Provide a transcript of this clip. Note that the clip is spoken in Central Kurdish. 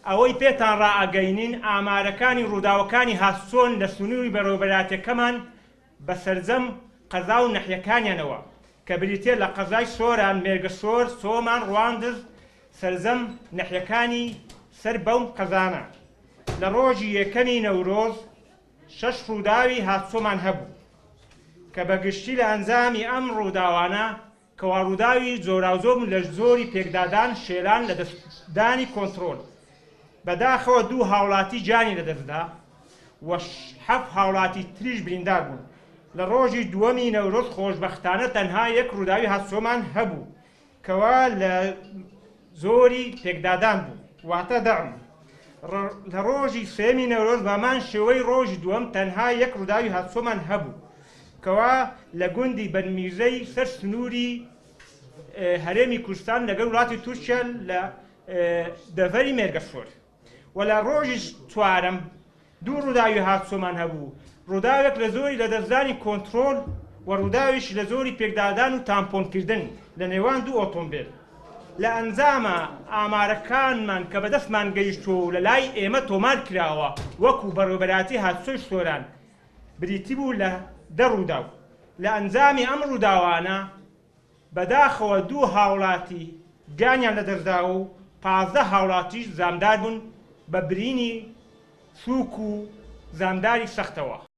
ئەوەی پێتان ڕائەگەینین ئامارەکانی ڕووداوەکانی هاتچۆن لە سنووری بەڕێوەبەراتەکەمان بە سەرجەم قەزا و نەحیەکانیانەوە کە بریتێ لە قەزای سۆران، مێرگە سۆر، سۆمان، ڕواندز سەرجەم نەحیەکانی سەر بەو قەزانە. لە ڕۆژی یەکەمی نەورۆز 6 ڕووداوی هاتچۆمان هەبوو کە بەگشتی لە ئەنجامی ئەم ڕووداوانە کەوا ڕووداوی جۆراوجۆم لە زۆری پێکدادان شێلان لە دەستدانی کۆنتڕۆل بەداخەوە 2 هاوڵاتی جانی لەدەستدا و 7 هاوڵاتی تریش بریندار بوون. لە ڕۆژی دووەمی نەورۆز خۆشبەختانە تەنها 1 ڕووداوی هاتچۆمان هەبوو کەوا لە زۆری پێکدادان بوو واتە دەعم. لە ڕۆژی سێمی نەورۆز بەمان شێوەی ڕۆژی دووەم تەنها 1 ڕووداوی هاتچۆمان هەبوو کەوا لە گوندی بەرمیرزەی سەر سنووری هەرێمی کوردستان لەگەڵ وڵاتی تورکیا لە دەڤەری مێرگەسۆر. و لە ڕۆژی چوارەم 2 ڕووداوی هاتچۆمان هەبوو، ڕووداوێک لە زۆری لە دەستدانی کۆنتڕۆل و ڕووداویش لە زۆری پێکدادان و تامپۆنکردن لە نێوان 2 ئۆتۆمبیل. لە ئەنجامە ئامارەکانمان کە بەدەستمان گەیشتووە و لە لای ئێمە تۆمار کراوە وەکو بەڕێوەبەراتی هاتچۆی سۆران بریتی بوو لە 10 ڕووداو. لە ئەنجامی ئەم ڕووداوانە بەداخەوە 2 هاوڵاتی گیانیان لەدەستداوە و 15 هاوڵاتیش زامدار بوون بە برینی سووک و زامداری سەختەوە.